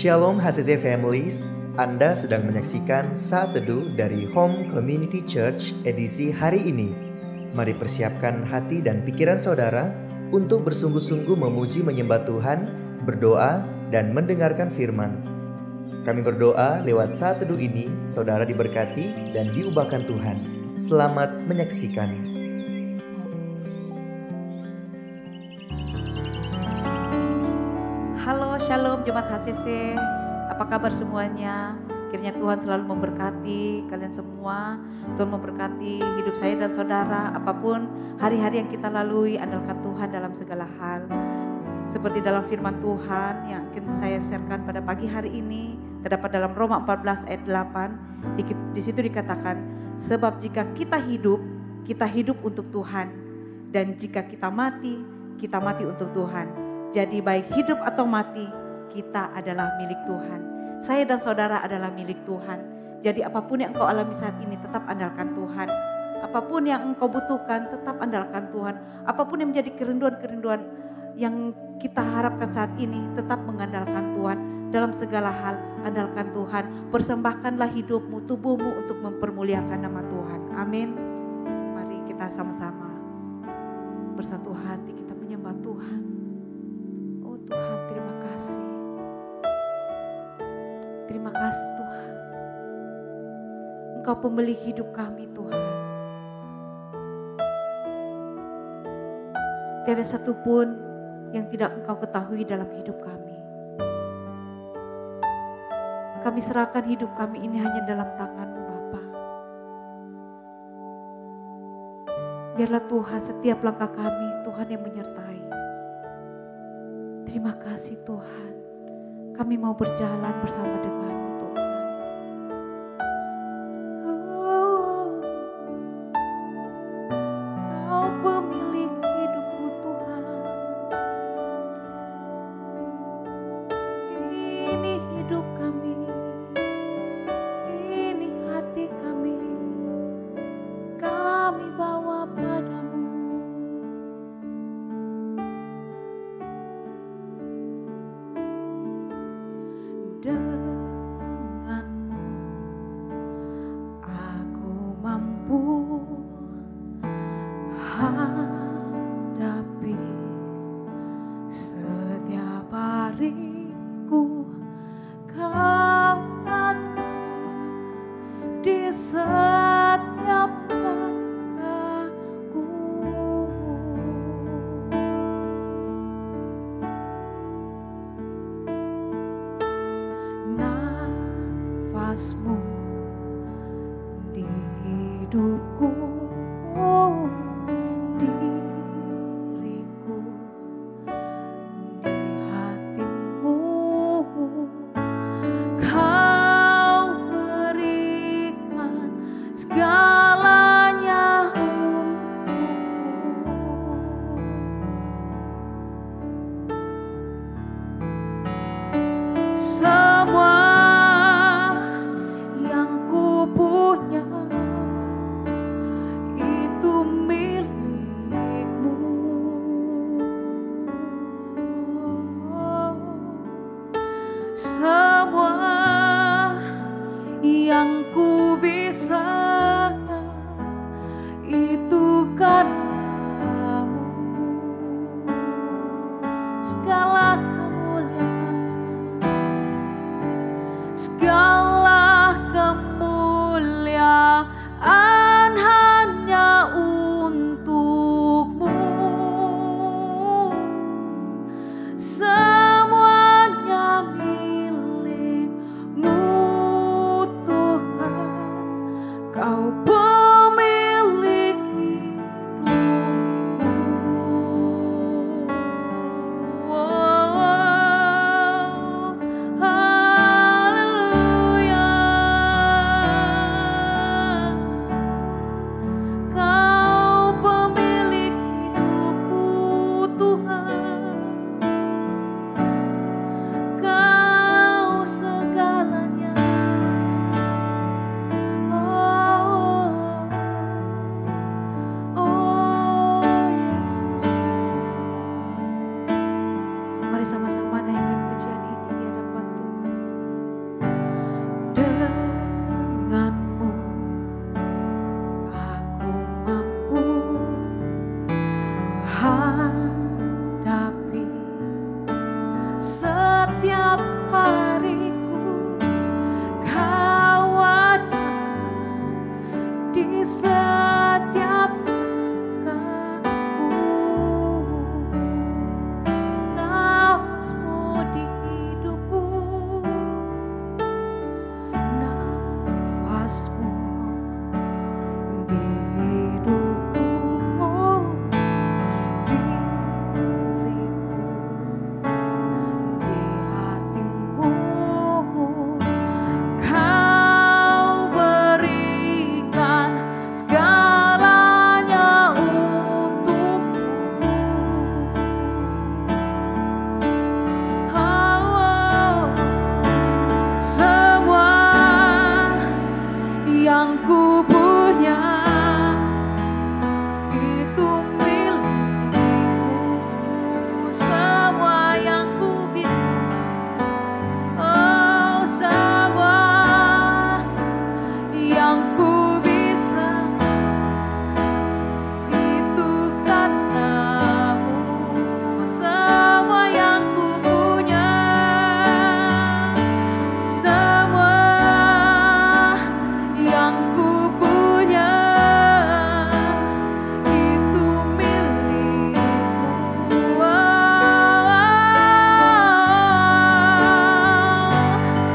Shalom HCC Families, Anda sedang menyaksikan Saat Teduh dari Home Community Church edisi hari ini. Mari persiapkan hati dan pikiran saudara untuk bersungguh-sungguh memuji menyembah Tuhan, berdoa, dan mendengarkan firman. Kami berdoa lewat Saat Teduh ini, saudara diberkati dan diubahkan Tuhan. Selamat menyaksikan. Halo, Shalom Jemaat HCC. Apa kabar semuanya? Kiranya Tuhan selalu memberkati kalian semua. Tuhan memberkati hidup saya dan saudara. Apapun hari-hari yang kita lalui, andalkan Tuhan dalam segala hal. Seperti dalam firman Tuhan yang akan saya sharekan pada pagi hari ini, terdapat dalam Roma 14 ayat 8. Di situ dikatakan, sebab jika kita hidup untuk Tuhan. Dan jika kita mati untuk Tuhan. Jadi baik hidup atau mati, kita adalah milik Tuhan. Saya dan saudara adalah milik Tuhan. Jadi apapun yang engkau alami saat ini, tetap andalkan Tuhan. Apapun yang engkau butuhkan, tetap andalkan Tuhan. Apapun yang menjadi kerinduan-kerinduan yang kita harapkan saat ini, tetap mengandalkan Tuhan. Dalam segala hal, andalkan Tuhan. Persembahkanlah hidupmu, tubuhmu untuk mempermuliakan nama Tuhan. Amin. Mari kita sama-sama bersatu hati kita menyembah Tuhan. Tuhan, terima kasih. Terima kasih Tuhan. Engkau pembeli hidup kami Tuhan. Tiada satupun yang tidak Engkau ketahui dalam hidup kami. Kami serahkan hidup kami ini hanya dalam tangan-Mu Bapa. Biarlah Tuhan setiap langkah kami Tuhan yang menyertai. Terima kasih Tuhan, kami mau berjalan bersama dengan-Mu Tuhan. Kau pemilik hidupku Tuhan. Ini hidup kami, ini hati kami bawa padamu. Denganmu aku mampu hadapi setiap hariku. Kau ada di setiap langkahku. Nafasmu di hidupku, diriku di hatimu. Kau berikan segalanya untukku. Semua yang ku bisa itu karena-Mu. Segala kemuliaan hanya untuk-Mu. Semuanya milik-Mu Tuhan. Kau pemilik hidupku. hadapi setiap hariku. Kau ada di setiap langkahku. Nafasmu di hidupku, nafasmu di hidupku, diriku di hatimu. Kau berikan segalanya untukku. Oh, semua yang ku punya itu milikmu. Semua yang ku bisa, oh semua yang ku bisa itu karenamu. Semua yang ku punya, semua yang ku punya itu milikmu.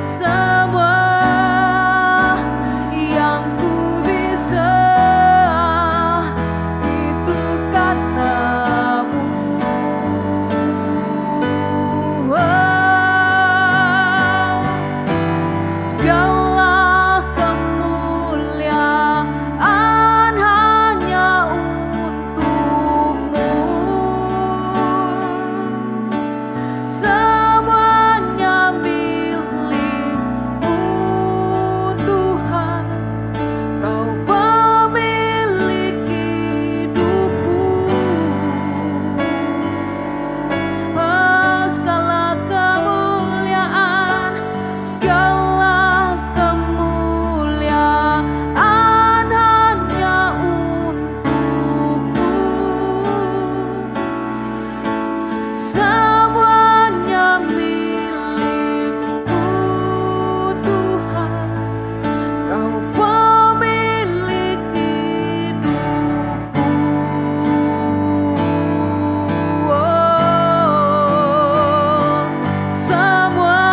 Semua yang ku bisa itu karenamu. Segala kemuliaan hanya untukmu. Semuanya milikmu Tuhan. Kau pemilik hidupku. Oh, segala kemuliaan hanya untukmu. Semuanya milikmu Tuhan. Kau pemilik hidupku. Oh, semua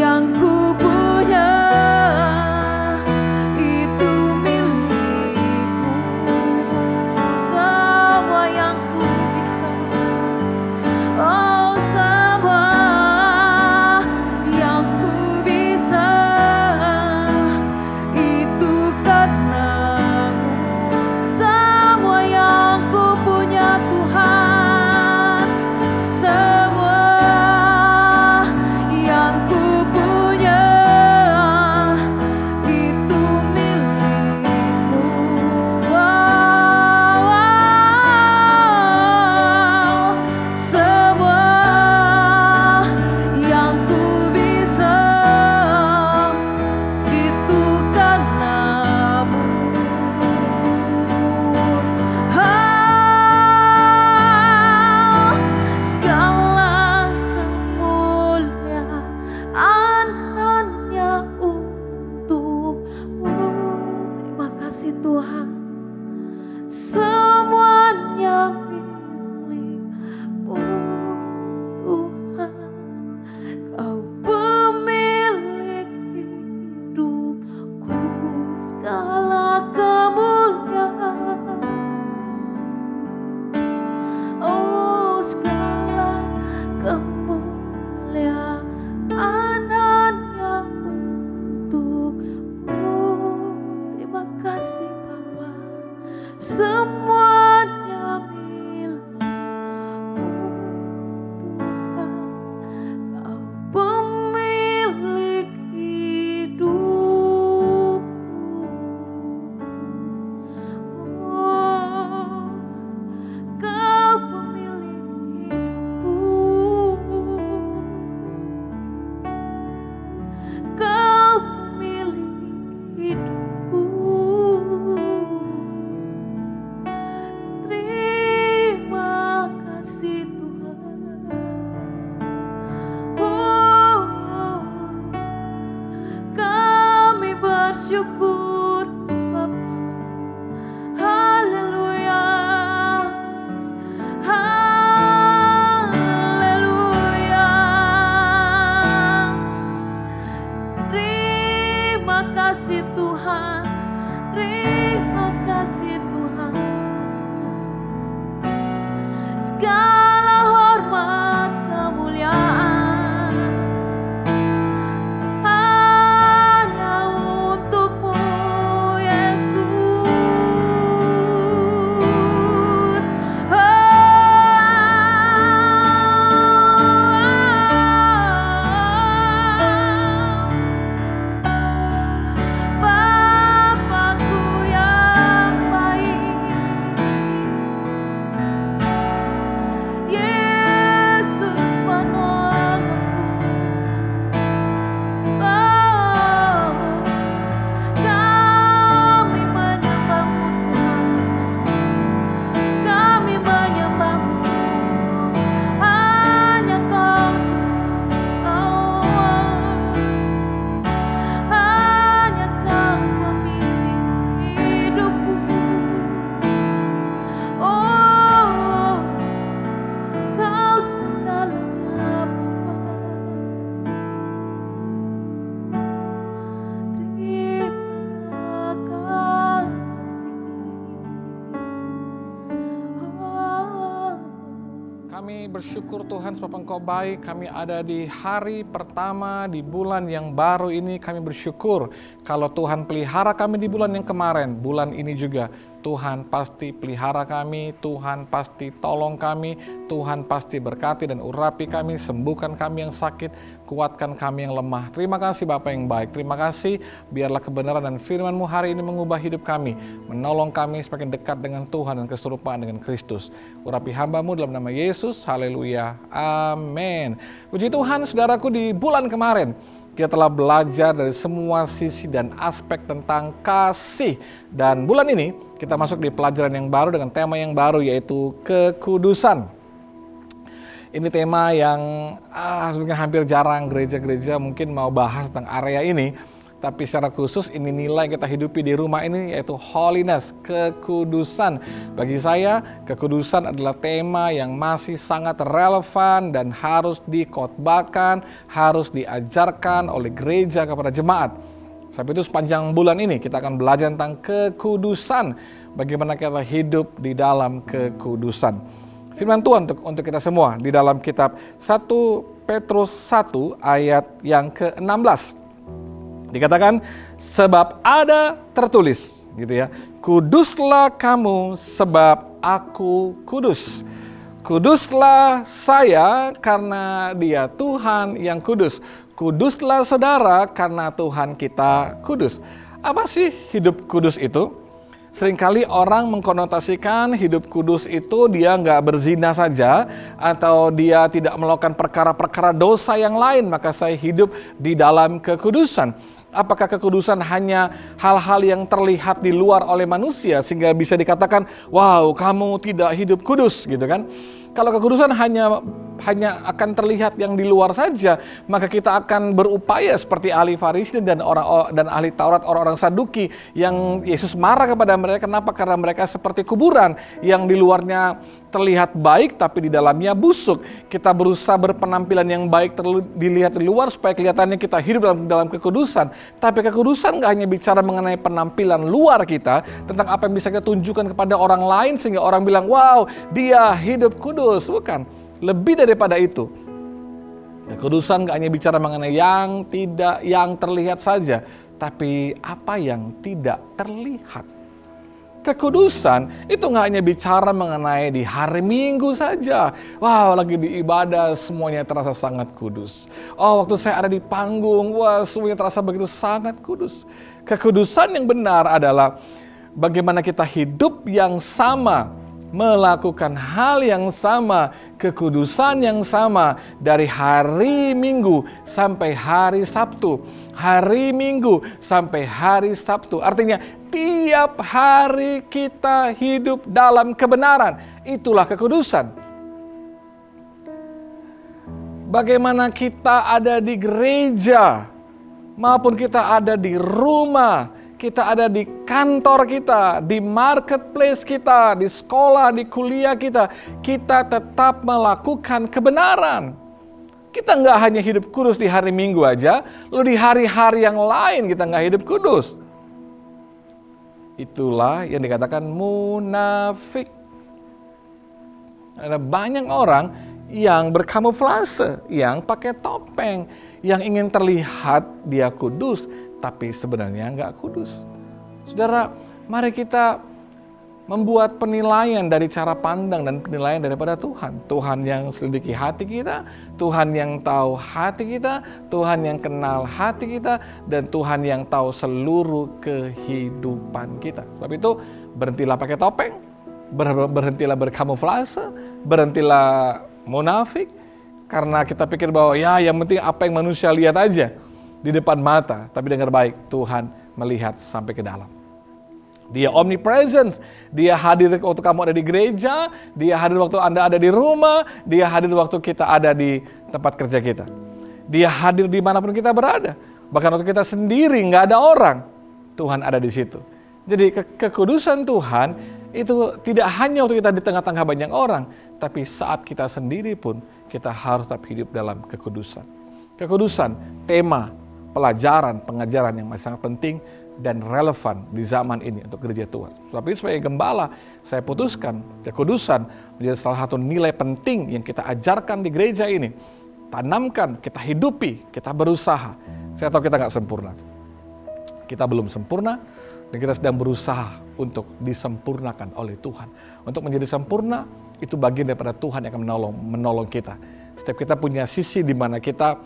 yang ku punya itu milikmu. Semua yang ku bisa segala hormat kemuliaan hanya untukmu Yesus. Bapakku yang baik, Yesus penolongku. Oh, kami menyembahmu Tuhan, kami menyembahmu, hanya Kau Tuhan. Oh, hanya Kau pemilik hidupku. Oh, Kau segalanya Bapa. Terima kasih. Oh. Kami bersyukur Tuhan sebab Engkau baik. Kami ada di hari pertama di bulan yang baru ini. Kami bersyukur kalau Tuhan pelihara kami di bulan yang kemarin. Bulan ini juga Tuhan pasti pelihara kami, Tuhan pasti tolong kami, Tuhan pasti berkati dan urapi kami, sembuhkan kami yang sakit, kuatkan kami yang lemah. Terima kasih Bapa yang baik, terima kasih biarlah kebenaran dan firman-Mu hari ini mengubah hidup kami, menolong kami semakin dekat dengan Tuhan dan keserupaan dengan Kristus. Urapi hamba-Mu dalam nama Yesus, haleluya, amin. Puji Tuhan saudaraku, di bulan kemarin kita telah belajar dari semua sisi dan aspek tentang kasih. Dan bulan ini kita masuk di pelajaran yang baru dengan tema yang baru, yaitu kekudusan. Ini tema yang sebenarnya hampir jarang gereja-gereja mungkin mau bahas tentang area ini. Tapi secara khusus ini nilai kita hidupi di rumah ini, yaitu holiness, kekudusan. Bagi saya, kekudusan adalah tema yang masih sangat relevan dan harus dikhotbahkan, harus diajarkan oleh gereja kepada jemaat. Sebab itu sepanjang bulan ini kita akan belajar tentang kekudusan, bagaimana kita hidup di dalam kekudusan. Firman Tuhan untuk kita semua di dalam kitab 1 Petrus 1 ayat yang ke-16. Dikatakan, sebab ada tertulis, gitu ya, kuduslah kamu sebab aku kudus. Kuduslah saya karena Dia Tuhan yang kudus. Kuduslah saudara karena Tuhan kita kudus. Apa sih hidup kudus itu? Seringkali orang mengkonotasikan hidup kudus itu dia nggak berzina saja, atau dia tidak melakukan perkara-perkara dosa yang lain, maka saya hidup di dalam kekudusan. Apakah kekudusan hanya hal-hal yang terlihat di luar oleh manusia sehingga bisa dikatakan, wow, kamu tidak hidup kudus, gitu kan? Kalau kekudusan hanya akan terlihat yang di luar saja, maka kita akan berupaya seperti ahli Farisi dan ahli Taurat, orang-orang Saduki yang Yesus marah kepada mereka. Kenapa? Karena mereka seperti kuburan yang di luarnya terlihat baik tapi di dalamnya busuk. Kita berusaha berpenampilan yang baik dilihat di luar supaya kelihatannya kita hidup dalam kekudusan. Tapi kekudusan nggak hanya bicara mengenai penampilan luar kita, tentang apa yang bisa kita tunjukkan kepada orang lain sehingga orang bilang, wow, dia hidup kudus. Bukan, lebih daripada itu. Kekudusan nggak hanya bicara mengenai yang terlihat saja, tapi apa yang tidak terlihat. Kekudusan itu nggak hanya bicara mengenai di hari Minggu saja. Wow, lagi di ibadah semuanya terasa sangat kudus. Oh, waktu saya ada di panggung, wah semuanya terasa begitu sangat kudus. Kekudusan yang benar adalah bagaimana kita hidup yang sama, melakukan hal yang sama, kekudusan yang sama dari hari Minggu sampai hari Sabtu. Hari Minggu sampai hari Sabtu. Artinya tiap hari kita hidup dalam kebenaran. Itulah kekudusan. Bagaimana kita ada di gereja, maupun kita ada di rumah, kita ada di kantor kita, di marketplace kita, di sekolah, di kuliah kita tetap melakukan kebenaran. Kita nggak hanya hidup kudus di hari Minggu aja, lalu di hari-hari yang lain kita nggak hidup kudus. Itulah yang dikatakan munafik. Ada banyak orang yang berkamuflase, yang pakai topeng, yang ingin terlihat dia kudus, tapi sebenarnya nggak kudus. Saudara, mari kita membuat penilaian dari cara pandang dan penilaian daripada Tuhan. Tuhan yang selidiki hati kita, Tuhan yang tahu hati kita, Tuhan yang kenal hati kita, dan Tuhan yang tahu seluruh kehidupan kita. Sebab itu, berhentilah pakai topeng, berhentilah berkamuflase, berhentilah munafik, karena kita pikir bahwa ya yang penting apa yang manusia lihat aja di depan mata. Tapi dengar baik, Tuhan melihat sampai ke dalam. Dia omnipresence, dia hadir waktu kamu ada di gereja, dia hadir waktu Anda ada di rumah, dia hadir waktu kita ada di tempat kerja kita. Dia hadir dimanapun kita berada, bahkan waktu kita sendiri nggak ada orang, Tuhan ada di situ. Jadi kekudusan Tuhan itu tidak hanya waktu kita di tengah-tengah banyak orang, tapi saat kita sendiri pun kita harus tetap hidup dalam kekudusan. Kekudusan, tema, pelajaran, pengajaran yang masih sangat penting dan relevan di zaman ini untuk gereja Tuhan. Sebab itu sebagai gembala, saya putuskan kekudusan menjadi salah satu nilai penting yang kita ajarkan di gereja ini. Tanamkan, kita hidupi, kita berusaha. Saya tahu kita nggak sempurna. Kita belum sempurna, dan kita sedang berusaha untuk disempurnakan oleh Tuhan. Untuk menjadi sempurna, itu bagian daripada Tuhan yang akan menolong kita. Setiap kita punya sisi di mana kita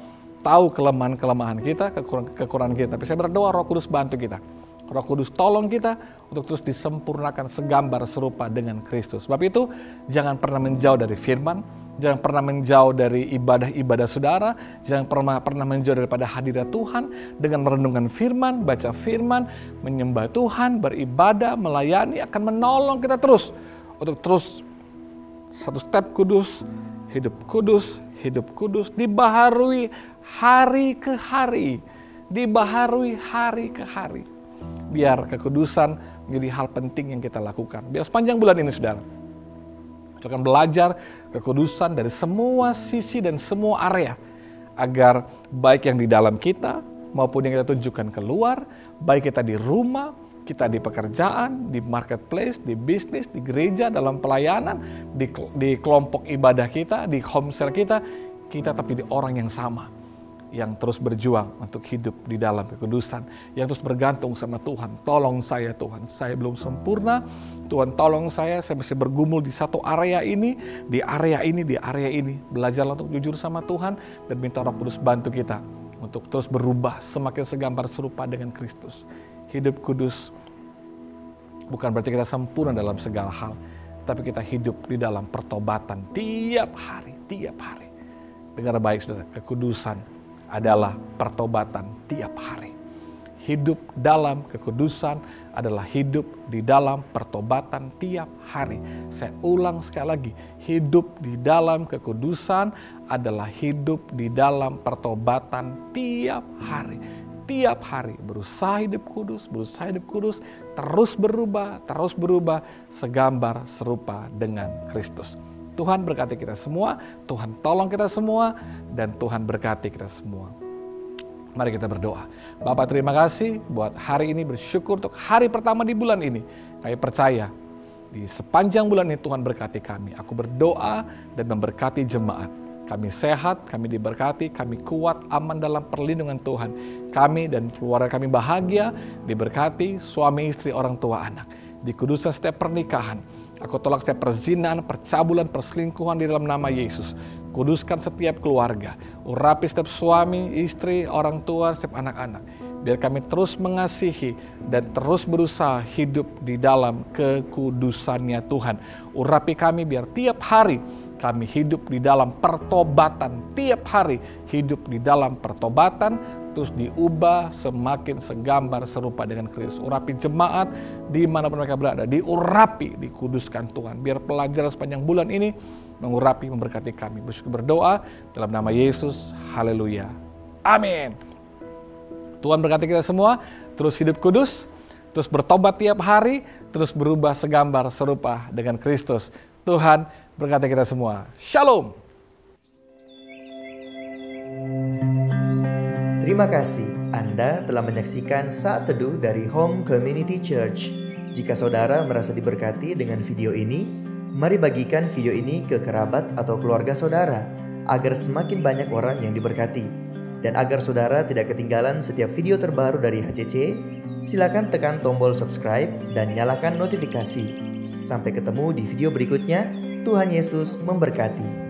tahu kelemahan-kelemahan kita, kekurangan kita. Tapi saya berdoa Roh Kudus bantu kita. Roh Kudus tolong kita untuk terus disempurnakan segambar serupa dengan Kristus. Sebab itu, jangan pernah menjauh dari firman, jangan pernah menjauh dari ibadah-ibadah saudara, jangan pernah menjauh daripada hadirat Tuhan dengan merenungkan firman, baca firman, menyembah Tuhan, beribadah, melayani akan menolong kita terus untuk terus satu step kudus, hidup kudus, dibaharui hari ke hari, dibaharui hari ke hari. Biar kekudusan menjadi hal penting yang kita lakukan. Biar sepanjang bulan ini, saudara, kita akan belajar kekudusan dari semua sisi dan semua area, agar baik yang di dalam kita maupun yang kita tunjukkan keluar, baik kita di rumah, kita di pekerjaan, di marketplace, di bisnis, di gereja, dalam pelayanan, di kelompok ibadah kita, di homesel kita tapi di orang yang sama, yang terus berjuang untuk hidup di dalam kekudusan, yang terus bergantung sama Tuhan. Tolong saya Tuhan, saya belum sempurna, Tuhan tolong saya masih bergumul di satu area ini, di area ini. Belajarlah untuk jujur sama Tuhan dan minta Roh Kudus bantu kita untuk terus berubah semakin segambar serupa dengan Kristus. Hidup kudus bukan berarti kita sempurna dalam segala hal, tapi kita hidup di dalam pertobatan tiap hari. Dengar baik, saudara, kekudusan adalah pertobatan tiap hari. Hidup dalam kekudusan adalah hidup di dalam pertobatan tiap hari. Saya ulang sekali lagi, hidup di dalam kekudusan adalah hidup di dalam pertobatan tiap hari. Tiap hari berusaha hidup kudus, terus berubah segambar serupa dengan Kristus. Tuhan berkati kita semua, Tuhan tolong kita semua, dan Tuhan berkati kita semua. Mari kita berdoa. Bapak, terima kasih buat hari ini, bersyukur untuk hari pertama di bulan ini. Kami percaya di sepanjang bulan ini Tuhan berkati kami. Aku berdoa dan memberkati jemaat. Kami sehat, kami diberkati, kami kuat, aman dalam perlindungan Tuhan. Kami dan keluarga kami bahagia, diberkati, suami, istri, orang tua, anak. Dikuduskan setiap pernikahan. Aku tolak setiap perzinahan, percabulan, perselingkuhan di dalam nama Yesus. Kuduskan setiap keluarga. Urapi setiap suami, istri, orang tua, setiap anak-anak. Biar kami terus mengasihi dan terus berusaha hidup di dalam kekudusannya Tuhan. Urapi kami biar tiap hari kami hidup di dalam pertobatan, tiap hari hidup di dalam pertobatan, terus diubah semakin segambar serupa dengan Kristus. Urapi jemaat dimanapun mereka berada, diurapi, dikuduskan Tuhan. Biar pelajaran sepanjang bulan ini mengurapi, memberkati kami. Bersyukur berdoa dalam nama Yesus, haleluya, amin. Tuhan berkati kita semua, terus hidup kudus, terus bertobat tiap hari, terus berubah segambar serupa dengan Kristus. Tuhan berkati kita semua. Shalom. Terima kasih Anda telah menyaksikan Saat Teduh dari Home Community Church. Jika saudara merasa diberkati dengan video ini, Mari bagikan video ini ke kerabat atau keluarga saudara, agar semakin banyak orang yang diberkati. Dan agar saudara tidak ketinggalan setiap video terbaru dari HCC, silakan tekan tombol subscribe dan nyalakan notifikasi. Sampai ketemu di video berikutnya. Tuhan Yesus memberkati.